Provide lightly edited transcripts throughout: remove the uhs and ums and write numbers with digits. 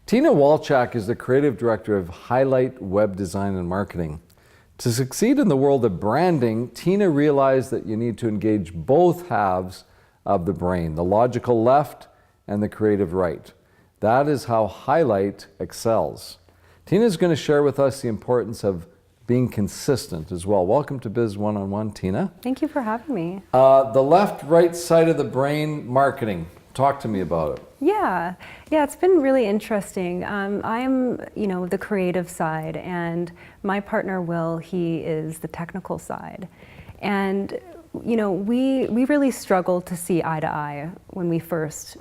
Tina Walczak is the creative director of Hiilite Web Design and Marketing. To succeed in the world of branding, Tina realized that you need to engage both halves of the brain, the logical left and the creative right. That is how Hiilite excels. Tina is going to share with us the importance of being consistent as well. Welcome to Biz One-on-One, Tina. Thank you for having me. The left-right side of the brain, marketing. Talk to me about it. Yeah, it's been really interesting. I'm, the creative side, and my partner Will, he is the technical side. And, we really struggled to see eye to eye when we first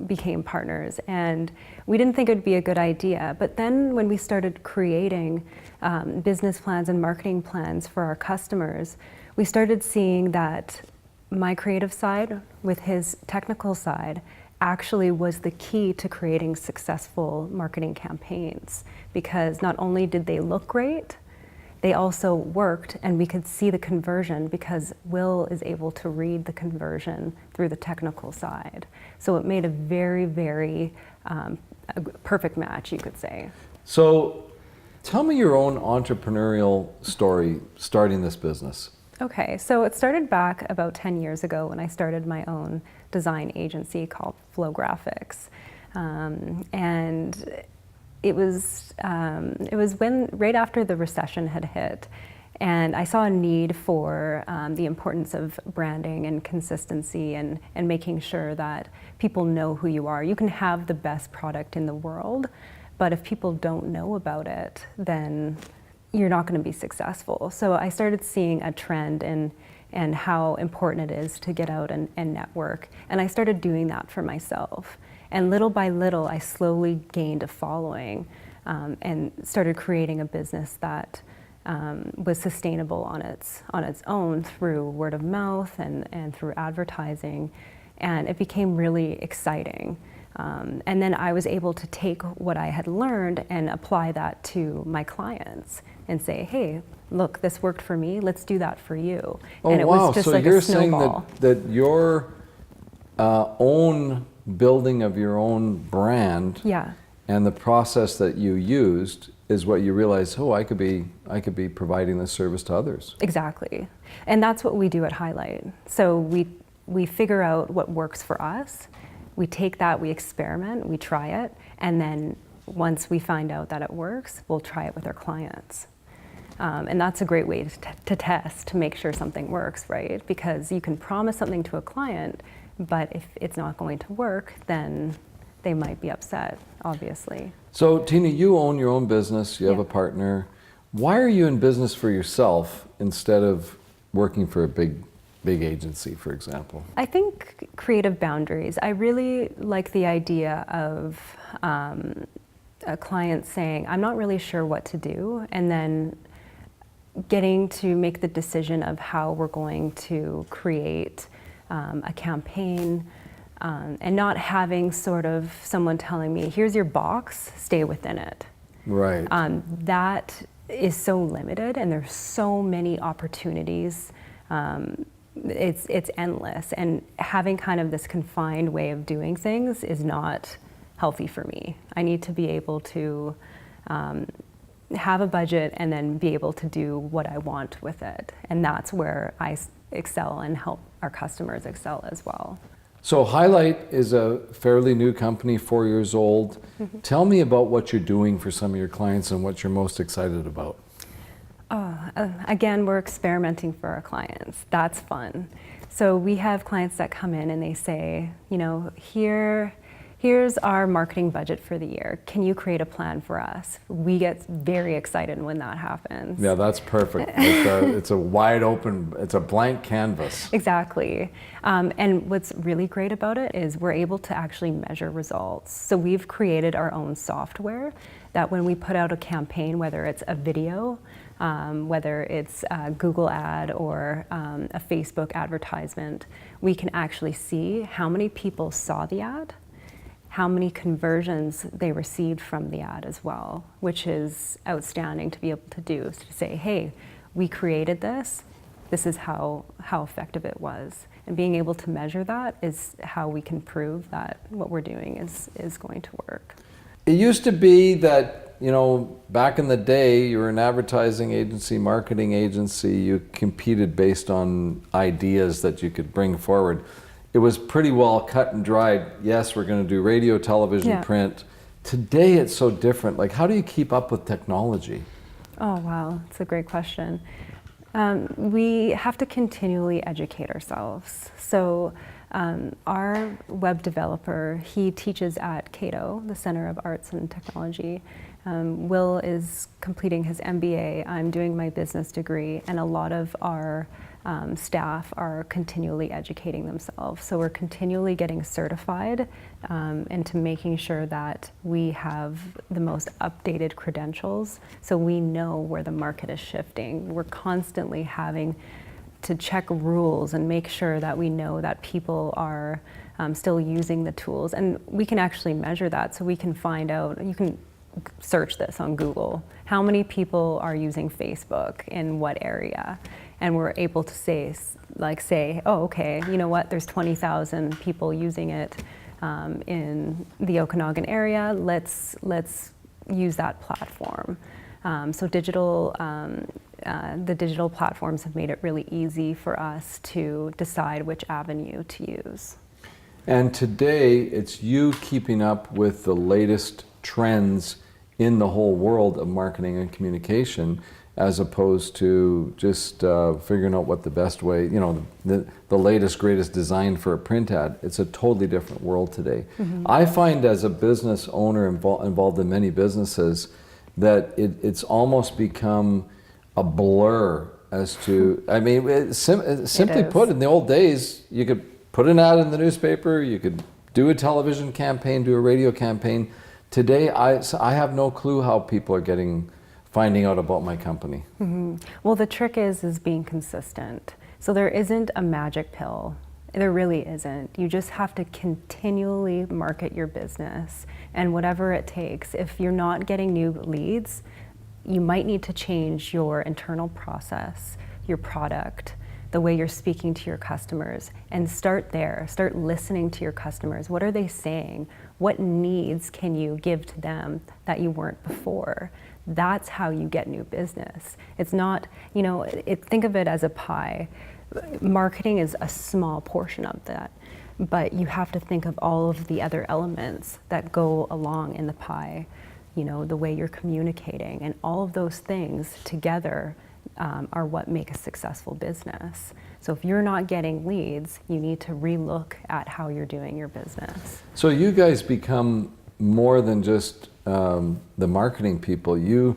became partners, and we didn't think it would be a good idea. But then when we started creating business plans and marketing plans for our customers, we started seeing that my creative side with his technical side actually was the key to creating successful marketing campaigns, because not only did they look great, they also worked, and we could see the conversion because Will is able to read the conversion through the technical side. So it made a very, very perfect match, you could say. So tell me your own entrepreneurial story starting this business. Okay, so it started back about 10 years ago when I started my own design agency called Flow Graphics. And it was when right after the recession had hit, and I saw a need for the importance of branding and consistency and making sure that people know who you are. You can have the best product in the world, but if people don't know about it, then you're not going to be successful. So I started seeing a trend in how important it is to get out and network. And I started doing that for myself. And little by little, I slowly gained a following and started creating a business that was sustainable on its own through word of mouth and through advertising. And it became really exciting. And then I was able to take what I had learned and apply that to my clients and say, hey, look, this worked for me, let's do that for you. Oh, and it wow. was just So like you're a snowball. saying that your own building of your own brand and the process that you used is what you realize, oh, I could be providing this service to others. Exactly. And that's what we do at Hiilite. So we figure out what works for us. We take that, we experiment, we try it, and then once we find out that it works, we'll try it with our clients. And that's a great way to test, to make sure something works, right? Because you can promise something to a client, but if it's not going to work, then they might be upset, obviously. So Tina, you own your own business, you have a partner. Why are you in business for yourself instead of working for a big agency, for example? I think creative boundaries. I really like the idea of a client saying, I'm not really sure what to do, and then getting to make the decision of how we're going to create a campaign, and not having sort of someone telling me, here's your box, stay within it. Right. That is so limited, and there's so many opportunities. It's endless, and having kind of this confined way of doing things is not healthy for me. I need to be able to have a budget and then be able to do what I want with it. And that's where I excel and help our customers excel as well. So Hiilite is a fairly new company, 4 years old. Mm-hmm. Tell me about what you're doing for some of your clients and what you're most excited about. Again, we're experimenting for our clients. That's fun. So we have clients that come in and they say, here's our marketing budget for the year. Can you create a plan for us? We get very excited when that happens. Yeah, that's perfect. It's a wide open, it's a blank canvas. Exactly. And what's really great about it is we're able to actually measure results. So we've created our own software that when we put out a campaign, whether it's a video, whether it's a Google ad or a Facebook advertisement, we can actually see how many people saw the ad, how many conversions they received from the ad as well, which is outstanding to be able to do. So to say, hey, we created this, this is how effective it was. And being able to measure that is how we can prove that what we're doing is going to work. It used to be that, back in the day, you were an advertising agency, marketing agency, you competed based on ideas that you could bring forward. It was pretty well cut and dried. Yes, we're going to do radio, television, print. Today it's so different. Like, how do you keep up with technology? Oh, wow, that's a great question. We have to continually educate ourselves. So our web developer, he teaches at Cato, the Center of Arts and Technology. Will is completing his MBA. I'm doing my business degree, and a lot of our staff are continually educating themselves. So we're continually getting certified into making sure that we have the most updated credentials, so we know where the market is shifting. We're constantly having to check rules and make sure that we know that people are still using the tools. And we can actually measure that, so we can find out, you can search this on Google, how many people are using Facebook in what area? And we're able to say, oh, okay, you know what, there's 20,000 people using it in the Okanagan area, let's use that platform. So the digital platforms have made it really easy for us to decide which avenue to use. And today, it's you keeping up with the latest trends in the whole world of marketing and communication, as opposed to just figuring out what the best way, the latest, greatest design for a print ad. It's a totally different world today. Mm-hmm. I find, as a business owner involved in many businesses, that it's almost become a blur as to, simply put, in the old days, you could put an ad in the newspaper, you could do a television campaign, do a radio campaign. Today, I have no clue how people are finding out about my company. Mm-hmm. Well, the trick is being consistent. So there isn't a magic pill. There really isn't. You just have to continually market your business, and whatever it takes. If you're not getting new leads, you might need to change your internal process, your product, the way you're speaking to your customers, and start there. Start listening to your customers. What are they saying? What needs can you give to them that you weren't before? That's how you get new business. It's not, think of it as a pie. Marketing is a small portion of that, but you have to think of all of the other elements that go along in the pie, the way you're communicating, and all of those things together are what make a successful business. So if you're not getting leads, you need to relook at how you're doing your business. So you guys become more than just the marketing people. You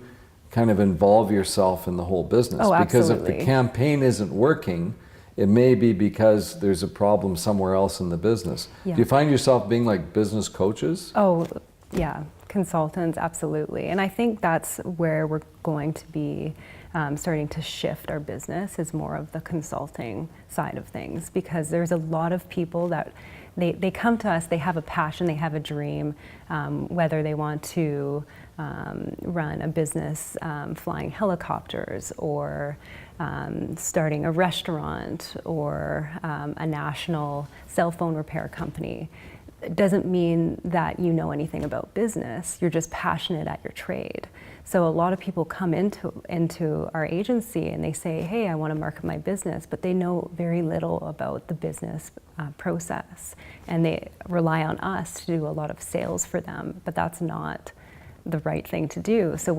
kind of involve yourself in the whole business. Oh, because absolutely. if the campaign isn't working, it may be because there's a problem somewhere else in the business. Yeah. Do you find yourself being like business coaches? Oh, yeah, consultants, absolutely. And I think that's where we're going to be starting to shift our business, is more of the consulting side of things, because there's a lot of people that they come to us, they have a passion, they have a dream, whether they want to run a business flying helicopters, or starting a restaurant, or a national cell phone repair company. It doesn't mean that you know anything about business, you're just passionate at your trade. So a lot of people come into our agency and they say, hey, I want to market my business, but they know very little about the business process. And they rely on us to do a lot of sales for them, but that's not the right thing to do. So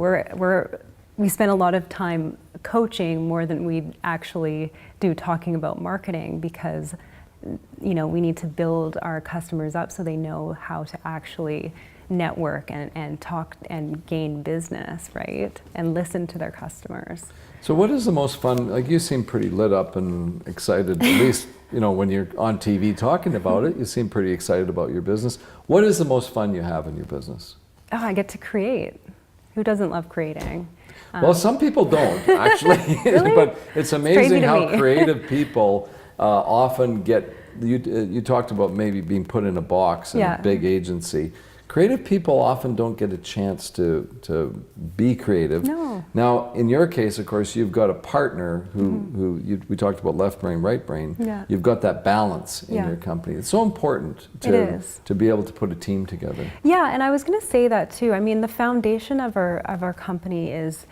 we spend a lot of time coaching more than we actually do talking about marketing, because we need to build our customers up so they know how to actually network and talk and gain business, right? And listen to their customers. So what is the most fun, like, you seem pretty lit up and excited, at least, when you're on TV talking about it, you seem pretty excited about your business. What is the most fun you have in your business? Oh, I get to create. Who doesn't love creating? Well, some people don't, actually. Really? But it's amazing how me. creative people often get, you talked about maybe being put in a box in a big agency. Creative people often don't get a chance to be creative. No. Now, in your case, of course, you've got a partner we talked about left brain, right brain. Yeah. You've got that balance in your company. It's so important to be able to put a team together. Yeah, and I was going to say that too. I mean, the foundation of our company is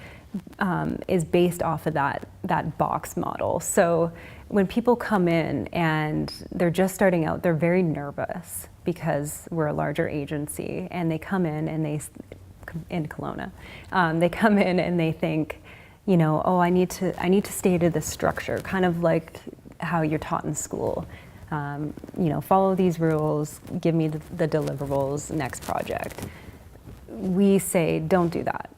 based off of that box model. So when people come in and they're just starting out, they're very nervous because we're a larger agency, and they come in and in Kelowna, they come in and they think, you know, oh, I need to stay to this structure, kind of like how you're taught in school. You know, follow these rules, give me the deliverables, next project. We say, don't do that.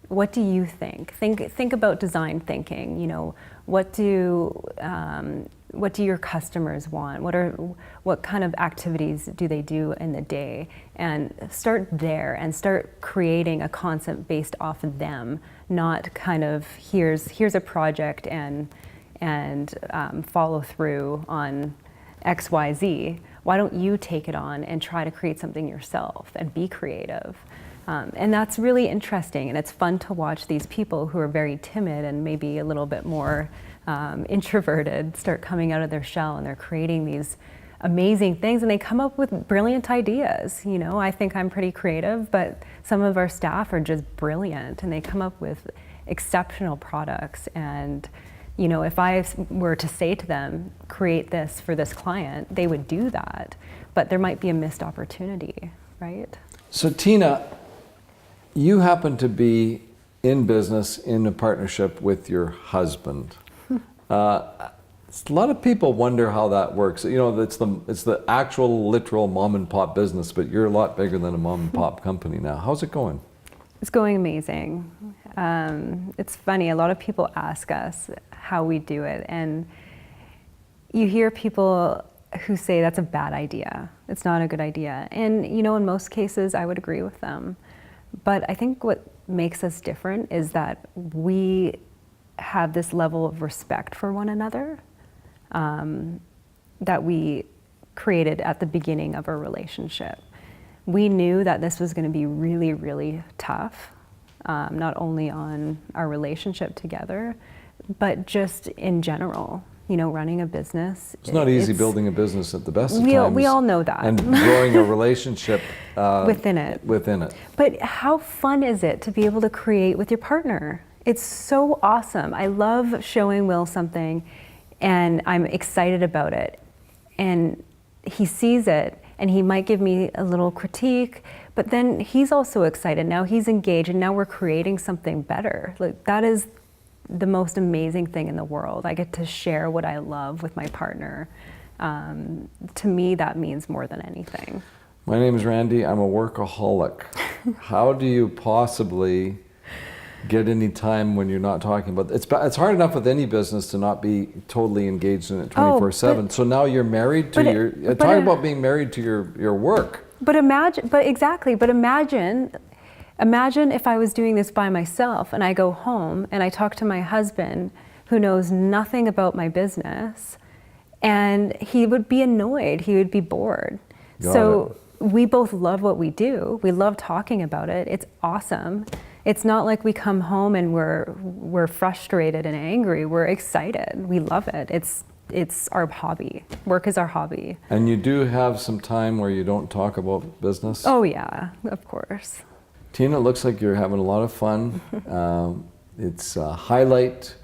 What do you think? Think about design thinking. You know, what do your customers want? What kind of activities do they do in the day? And start there and start creating a concept based off of them, not kind of here's a project and follow through on XYZ. Why don't you take it on and try to create something yourself and be creative? And that's really interesting, and it's fun to watch these people who are very timid and maybe a little bit more introverted start coming out of their shell, and they're creating these amazing things, and they come up with brilliant ideas. You know, I think I'm pretty creative, but some of our staff are just brilliant, and they come up with exceptional products. And you know, if I were to say to them, create this for this client, they would do that, but there might be a missed opportunity, right? So Tina, you happen to be in business in a partnership with your husband. A lot of people wonder how that works. You know, it's the actual literal mom and pop business, but you're a lot bigger than a mom and pop company now. How's it going? It's going amazing. It's funny, a lot of people ask us how we do it, and you hear people who say that's a bad idea. It's not a good idea. And you know, in most cases, I would agree with them. But I think what makes us different is that we have this level of respect for one another that we created at the beginning of our relationship. We knew that this was going to be really, really tough, not only on our relationship together, but just in general. You know, running a business. It's not easy building a business at the best of times. We all know that. And growing a relationship within it. But how fun is it to be able to create with your partner? It's so awesome. I love showing Will something, and I'm excited about it. And he sees it, and he might give me a little critique, but then he's also excited. Now he's engaged, and now we're creating something better. Like, that is the most amazing thing in the world. I get to share what I love with my partner. To me, that means more than anything. My name is Randy. I'm a workaholic. How do you possibly get any time when you're not talking about it? It's hard enough with any business to not be totally engaged in it 24/7. So now you're married to talk about being married to your work. But imagine if I was doing this by myself and I go home and I talk to my husband who knows nothing about my business, and he would be annoyed, he would be bored. We both love what we do. We love talking about it. It's awesome. It's not like we come home and we're frustrated and angry. We're excited. We love it. It's our hobby. Work is our hobby. And you do have some time where you don't talk about business? Oh yeah, of course. Tina, it looks like you're having a lot of fun. It's Hiilite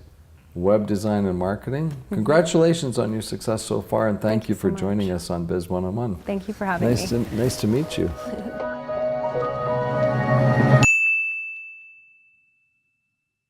Web Design and Marketing. Congratulations on your success so far, and thank you for joining us on Biz 101. Thank you for having me. Nice to meet you.